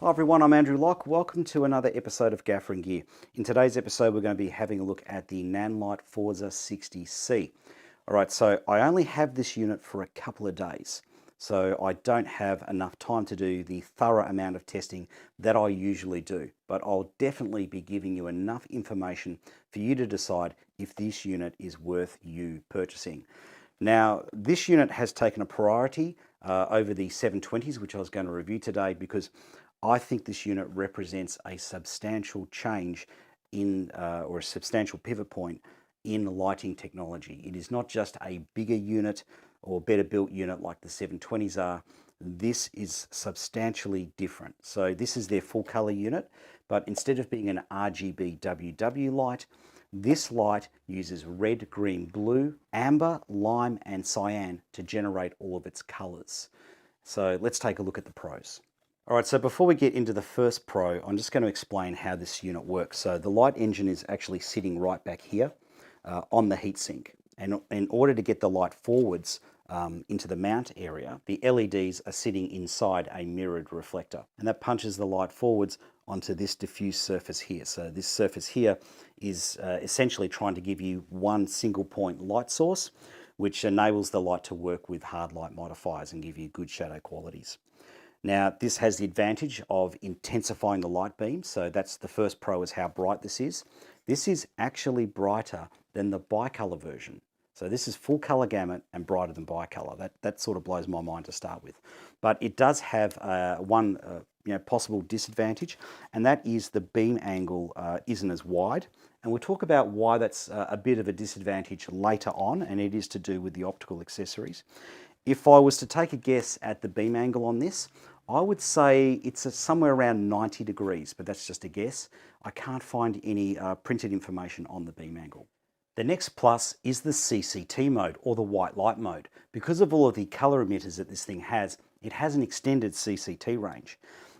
Hi everyone, I'm Andrew Locke. Welcome to another episode of Gaffer Gear. In today's episode, we're going to be having a look at the Nanlite Forza 60C. Alright, so I only have this unit for a couple of days, so I don't have enough time to do the thorough amount of testing that I usually do, but I'll definitely be giving you enough information for you to decide if this unit is worth you purchasing. Now, this unit has taken a priority over the 720s, which I was going to review today, because I think this unit represents a substantial change in, or a substantial pivot point in lighting technology. It is not just a bigger unit or better built unit like the 720s are. This is substantially different. So this is their full color unit, but instead of being an RGB WW light, this light uses red, green, blue, amber, lime, and cyan to generate all of its colors. So let's take a look at the pros. All right, so before we get into the first pro, I'm just going to explain how this unit works. So the light engine is actually sitting right back here on the heatsink. And in order to get the light forwards into the mount area, the LEDs are sitting inside a mirrored reflector. And that punches the light forwards onto this diffuse surface here. So this surface here is essentially trying to give you one single point light source, which enables the light to work with hard light modifiers and give you good shadow qualities. Now, this has the advantage of intensifying the light beam. So that's the first pro, is how bright this is. This is actually brighter than the bicolor version. So this is full color gamut and brighter than bicolor. That sort of blows my mind to start with. But it does have one possible disadvantage, and that is the beam angle isn't as wide. And we'll talk about why that's a bit of a disadvantage later on, and it is to do with the optical accessories. If I was to take a guess at the beam angle on this, I would say it's somewhere around 90 degrees, but that's just a guess. I can't find any printed information on the beam angle. The next plus is the Cct mode, or the white light mode. Because of all of the color emitters that this thing has, it has an extended Cct range.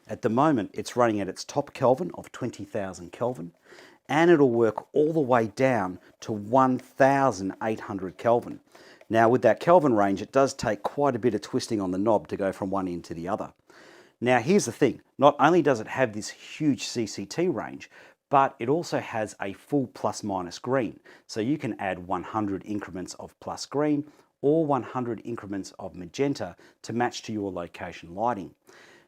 At the moment, it's running at its top Kelvin of 20,000 Kelvin, and it'll work all the way down to 1,800 Kelvin. Now, with that Kelvin range, it does take quite a bit of twisting on the knob to go from one end to the other. Now, here's the thing. Not only does it have this huge CCT range, but it also has a full plus-minus green. So you can add 100 increments of plus green or 100 increments of magenta to match to your location lighting.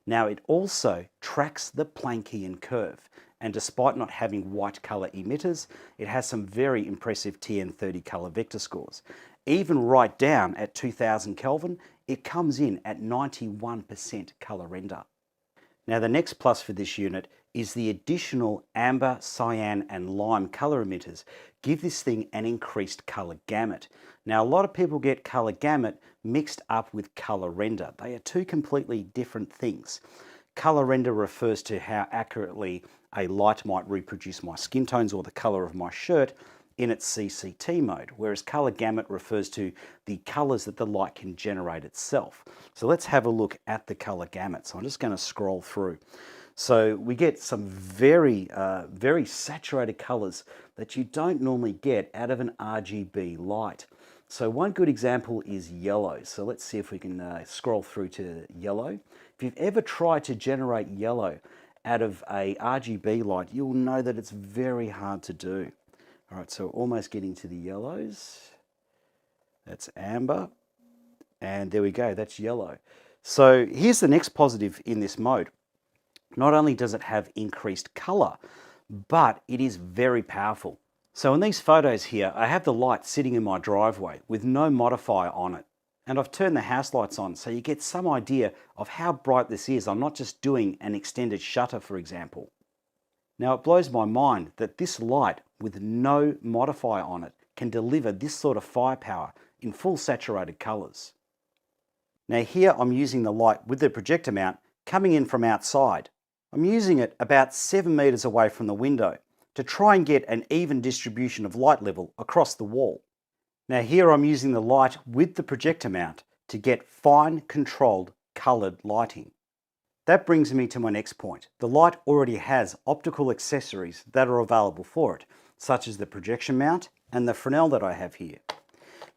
Now, it also tracks the Planckian curve. And despite not having white color emitters, it has some very impressive TN30 color vector scores. Even right down at 2000 Kelvin, it comes in at 91% color render. Now, the next plus for this unit is the additional amber, cyan, and lime color emitters give this thing an increased color gamut. Now, a lot of people get color gamut mixed up with color render. They are two completely different things. Color render refers to how accurately a light might reproduce my skin tones or the color of my shirt in its CCT mode, whereas color gamut refers to the colors that the light can generate itself. So let's have a look at the color gamut. So I'm just going to scroll through. So we get some very saturated colors that you don't normally get out of an RGB light. So one good example is yellow. So let's see if we can scroll through to yellow. If you've ever tried to generate yellow out of a RGB light, you'll know that it's very hard to do. All right, so almost getting to the yellows. That's amber. And there we go, that's yellow. So here's the next positive in this mode. Not only does it have increased color, but it is very powerful. So in these photos here, I have the light sitting in my driveway with no modifier on it. And I've turned the house lights on so you get some idea of how bright this is. I'm not just doing an extended shutter, for example. Now, it blows my mind that this light with no modifier on it can deliver this sort of firepower in full saturated colors. Now here I'm using the light with the projector mount coming in from outside. I'm using it about 7 meters away from the window to try and get an even distribution of light level across the wall. Now here I'm using the light with the projector mount to get fine controlled colored lighting. That brings me to my next point. The light already has optical accessories that are available for it, such as the projection mount and the Fresnel that I have here.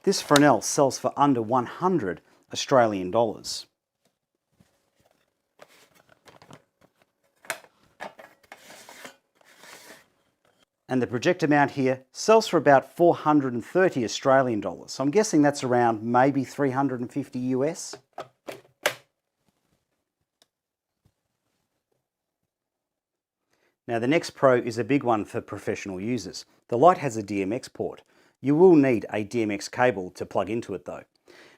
This Fresnel sells for under 100 Australian dollars. And the projector mount here sells for about 430 Australian dollars. So I'm guessing that's around maybe 350 US. Now the next pro is a big one for professional users. The light has a Dmx port. You will need a Dmx cable to plug into it though.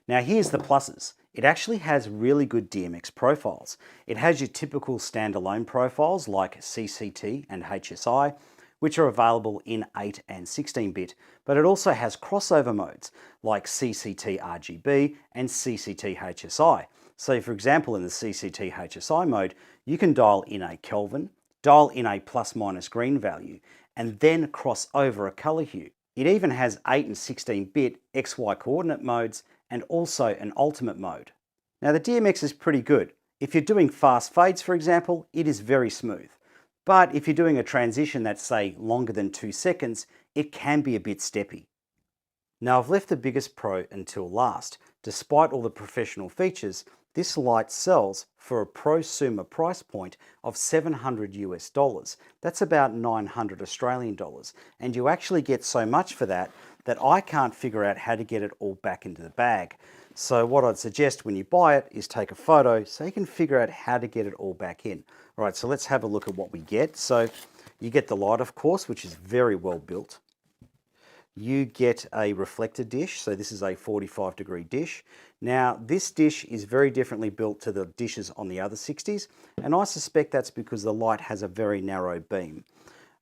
Now here's the pluses. It actually has really good Dmx profiles. It has your typical standalone profiles like CCT and HSI, which are available in 8 and 16-bit, but it also has crossover modes like CCT RGB and CCT HSI. So for example, in the CCT HSI mode, you can dial in a Kelvin, dial in a plus minus green value, and then cross over a color hue. It even has 8 and 16-bit XY coordinate modes and also an ultimate mode. Now the Dmx is pretty good. If you're doing fast fades, for example, it is very smooth. But if you're doing a transition that's, say, longer than 2 seconds, it can be a bit steppy. Now I've left the biggest pro until last. Despite all the professional features, this light sells for a prosumer price point of 700 US dollars. That's about 900 Australian dollars. And you actually get so much for that I can't figure out how to get it all back into the bag. So what I'd suggest when you buy it is take a photo so you can figure out how to get it all back in. All right, so let's have a look at what we get. So you get the light, of course, which is very well built. You get a reflector dish, so this is a 45-degree dish. Now this dish is very differently built to the dishes on the other 60s, and I suspect that's because the light has a very narrow beam.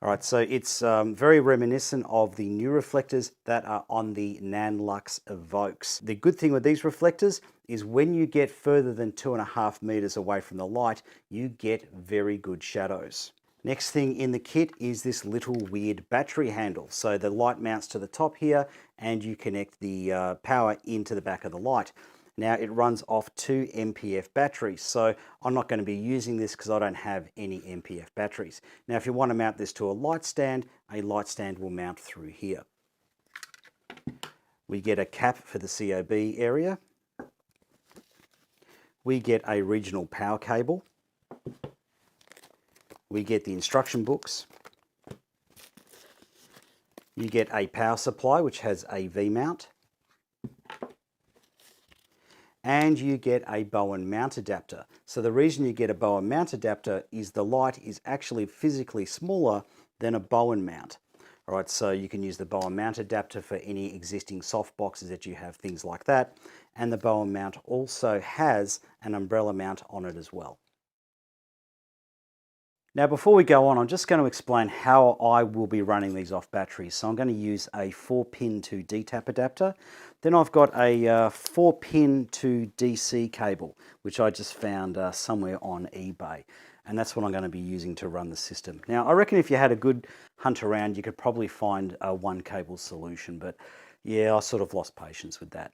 All right, so it's very reminiscent of the new reflectors that are on the Nanlux Evokes. The good thing with these reflectors is when you get further than 2.5 meters away from the light, you get very good shadows. Next thing in the kit is this little weird battery handle. So the light mounts to the top here and you connect the power into the back of the light. Now it runs off 2 MPF batteries, so I'm not going to be using this because I don't have any MPF batteries. Now if you want to mount this to a light stand will mount through here. We get a cap for the COB area. We get a regional power cable. We get the instruction books. You get a power supply which has a V-mount. And you get a Bowen mount adapter. So the reason you get a Bowen mount adapter is the light is actually physically smaller than a Bowen mount. All right, so you can use the Bowen mount adapter for any existing soft boxes that you have, things like that. And the Bowen mount also has an umbrella mount on it as well. Now before we go on, I'm just going to explain how I will be running these off batteries. So I'm going to use a 4-pin to D-tap adapter. Then I've got a 4-pin to DC cable, which I just found somewhere on eBay. And that's what I'm going to be using to run the system. Now I reckon if you had a good hunt around, you could probably find a 1-cable solution. But yeah, I sort of lost patience with that.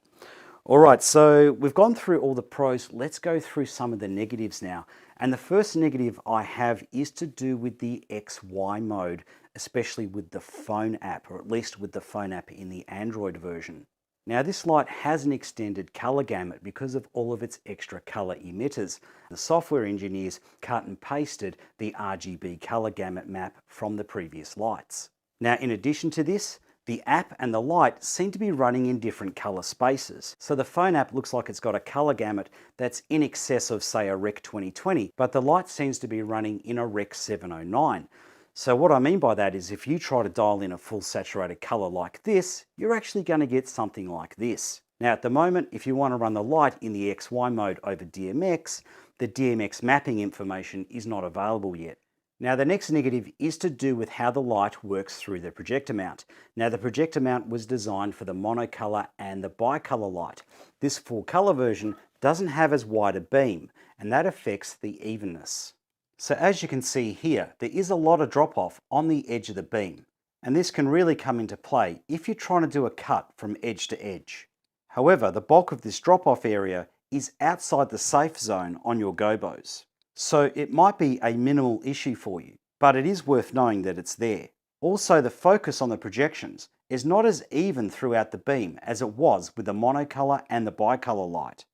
All right, so we've gone through all the pros. Let's go through some of the negatives now. And the first negative I have is to do with the XY mode, especially with the phone app, or at least with the phone app in the Android version. Now this light has an extended color gamut because of all of its extra color emitters. The software engineers cut and pasted the RGB color gamut map from the previous lights. Now in addition to this, the app and the light seem to be running in different color spaces. So the phone app looks like it's got a color gamut that's in excess of, say, a Rec 2020, but the light seems to be running in a Rec 709. So what I mean by that is if you try to dial in a full saturated color like this, you're actually going to get something like this. Now at the moment, if you want to run the light in the XY mode over DMX, the DMX mapping information is not available yet. Now the next negative is to do with how the light works through the projector mount. Now the projector mount was designed for the monocolor and the bicolor light. This full color version doesn't have as wide a beam, and that affects the evenness. So as you can see here, there is a lot of drop off on the edge of the beam, and this can really come into play if you're trying to do a cut from edge to edge. However, the bulk of this drop off area is outside the safe zone on your gobos. So it might be a minimal issue for you, but it is worth knowing that it's there. Also, the focus on the projections is not as even throughout the beam as it was with the monocolor and the bicolor light.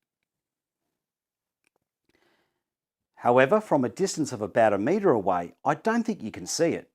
However, from a distance of about 1 meter away, I don't think you can see it.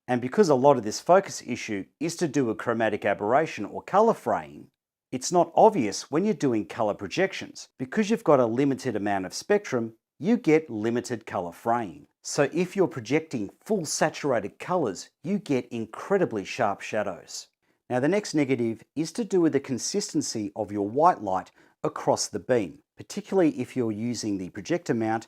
And because a lot of this focus issue is to do with chromatic aberration or color fraying, it's not obvious when you're doing color projections. Because you've got a limited amount of spectrum, you get limited color fraying. So if you're projecting full saturated colors, you get incredibly sharp shadows. Now the next negative is to do with the consistency of your white light across the beam, particularly if you're using the projector mount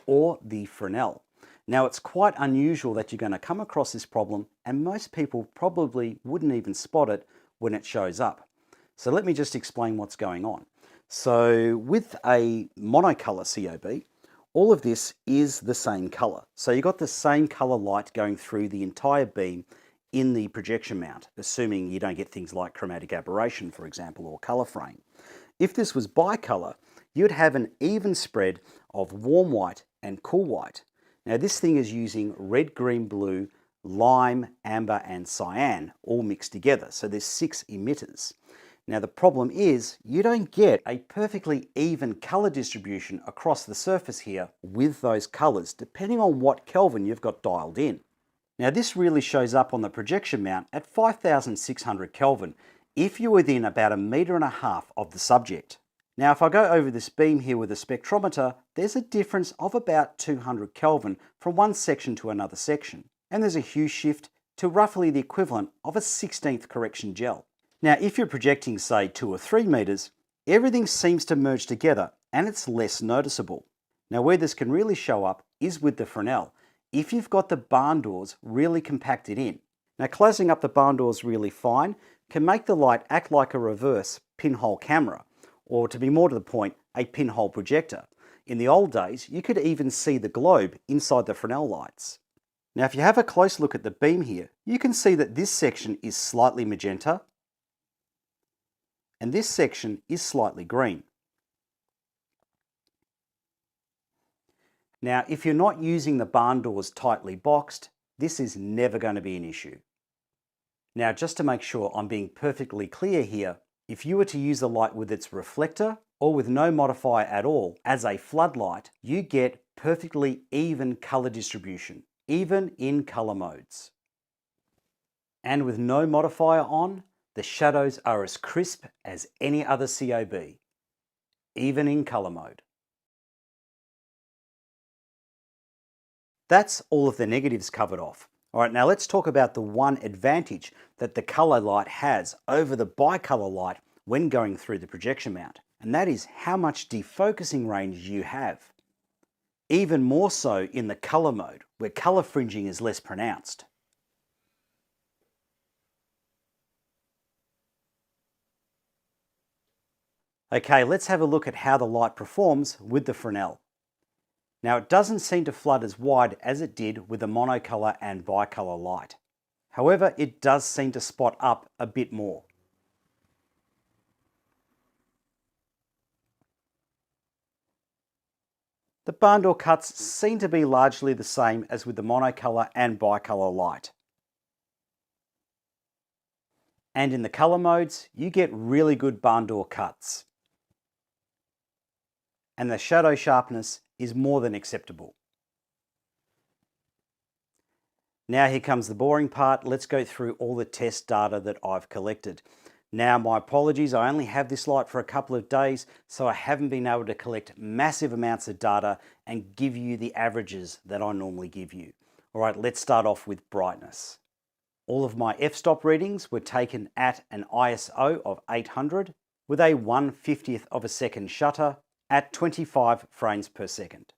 or the Fresnel. Now it's quite unusual that you're going to come across this problem, and most people probably wouldn't even spot it when it shows up. So let me just explain what's going on. So with a monocolor COB, all of this is the same color. So you've got the same color light going through the entire beam in the projection mount, assuming you don't get things like chromatic aberration, for example, or color fraying. If this was bicolor, you'd have an even spread of warm white and cool white. Now this thing is using red, green, blue, lime, amber, and cyan all mixed together. So there's 6 emitters. Now the problem is you don't get a perfectly even color distribution across the surface here with those colors, depending on what Kelvin you've got dialed in. Now this really shows up on the projection mount at 5600 Kelvin if you're within about 1.5 meters of the subject. Now if I go over this beam here with a spectrometer, there's a difference of about 200 Kelvin from one section to another section. And there's a hue shift to roughly the equivalent of a 16th correction gel. Now if you're projecting say 2 or 3 meters, everything seems to merge together and it's less noticeable. Now where this can really show up is with the Fresnel, if you've got the barn doors really compacted in. Now closing up the barn doors really fine can make the light act like a reverse pinhole camera, or to be more to the point, a pinhole projector. In the old days, you could even see the globe inside the Fresnel lights. Now if you have a close look at the beam here, you can see that this section is slightly magenta, and this section is slightly green. Now, if you're not using the barn doors tightly boxed, this is never going to be an issue. Now, just to make sure I'm being perfectly clear here, if you were to use the light with its reflector or with no modifier at all as a floodlight, you get perfectly even color distribution, even in color modes. And with no modifier on, the shadows are as crisp as any other COB, even in color mode. That's all of the negatives covered off. All right, now let's talk about the one advantage that the color light has over the bicolor light when going through the projection mount, and that is how much defocusing range you have. Even more so in the color mode, where color fringing is less pronounced. Okay, let's have a look at how the light performs with the Fresnel. Now it doesn't seem to flood as wide as it did with the monocolor and bicolor light. However, it does seem to spot up a bit more. The barn door cuts seem to be largely the same as with the monocolor and bicolor light. And in the color modes, you get really good barn door cuts. And the shadow sharpness is more than acceptable. Now here comes the boring part. Let's go through all the test data that I've collected. Now my apologies, I only have this light for a couple of days, so I haven't been able to collect massive amounts of data and give you the averages that I normally give you. All right, let's start off with brightness. All of my f-stop readings were taken at an ISO of 800 with a 1/50th of a second shutter at 25 frames per second.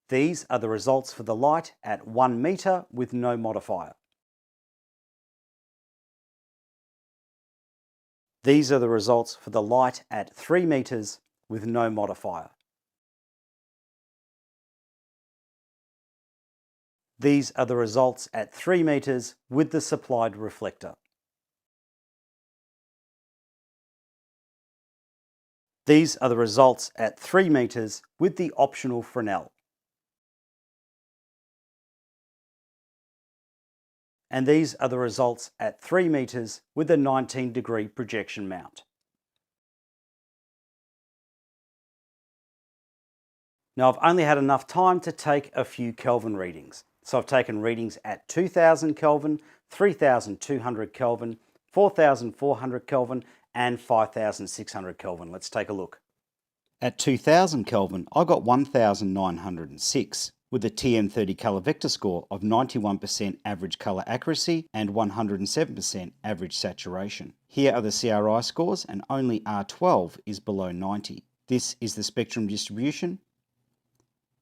These are the results for the light at 1 meter with no modifier. These are the results for the light at 3 meters with no modifier. These are the results at 3 meters with the supplied reflector. These are the results at 3 meters with the optional Fresnel. And these are the results at 3 meters with a 19-degree projection mount. Now I've only had enough time to take a few Kelvin readings. So I've taken readings at 2000 Kelvin, 3200 Kelvin, 4400 Kelvin, and 5600 Kelvin. Let's take a look. At 2000 Kelvin, I got 1906 with a TM30 colour vector score of 91% average colour accuracy and 107% average saturation. Here are the CRI scores, and only R12 is below 90. This is the spectrum distribution,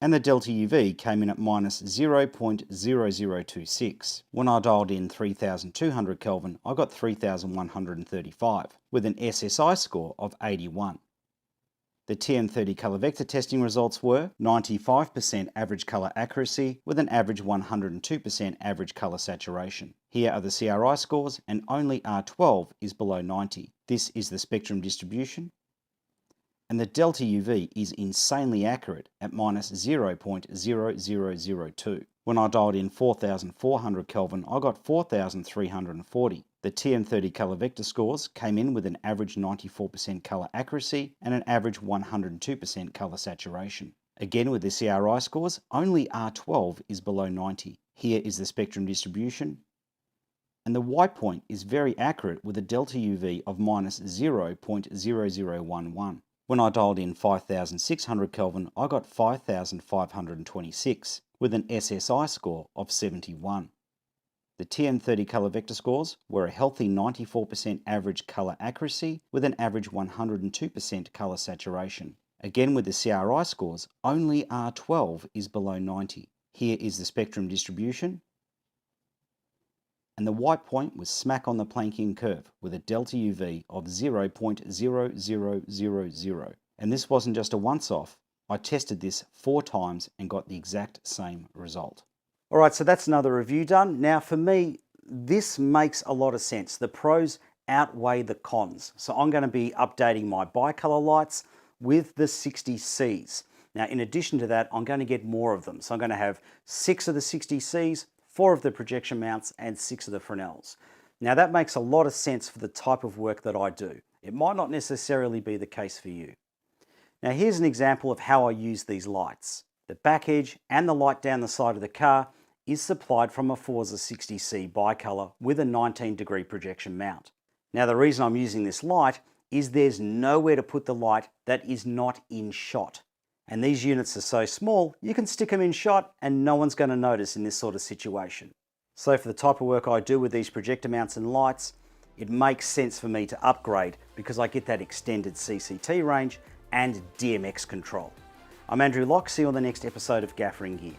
and the delta UV came in at minus 0.0026. When I dialed in 3200 Kelvin, I got 3135 with an SSI score of 81. The TM30 colour vector testing results were 95% average colour accuracy with an average 102% average colour saturation. Here are the CRI scores, and only R12 is below 90. This is the spectrum distribution, and the delta UV is insanely accurate at minus 0.0002. When I dialed in 4400 Kelvin, I got 4340. The TM30 colour vector scores came in with an average 94% colour accuracy and an average 102% colour saturation. Again, with the CRI scores, only R12 is below 90. Here is the spectrum distribution, and the white point is very accurate with a delta UV of minus 0.0011. When I dialed in 5600 Kelvin, I got 5526 with an SSI score of 71. The TM30 colour vector scores were a healthy 94% average colour accuracy with an average 102% colour saturation. Again, with the CRI scores, only R12 is below 90. Here is the spectrum distribution, and the white point was smack on the Planckian curve with a delta UV of 0.0000. And this wasn't just a once-off. I tested this 4 times and got the exact same result. All right, so that's another review done. Now for me, this makes a lot of sense. The pros outweigh the cons. So I'm going to be updating my bicolor lights with the 60Cs. Now in addition to that, I'm going to get more of them. So I'm going to have 6 of the 60Cs, 4 of the projection mounts, and 6 of the Fresnels. Now that makes a lot of sense for the type of work that I do. It might not necessarily be the case for you. Now here's an example of how I use these lights. The back edge and the light down the side of the car is supplied from a Forza 60C bicolor with a 19-degree projection mount. Now the reason I'm using this light is there's nowhere to put the light that is not in shot. And these units are so small, you can stick them in shot and no one's going to notice in this sort of situation. So for the type of work I do with these projector mounts and lights, it makes sense for me to upgrade because I get that extended CCT range and DMX control. I'm Andrew Locke, see you on the next episode of Gaffer Gear.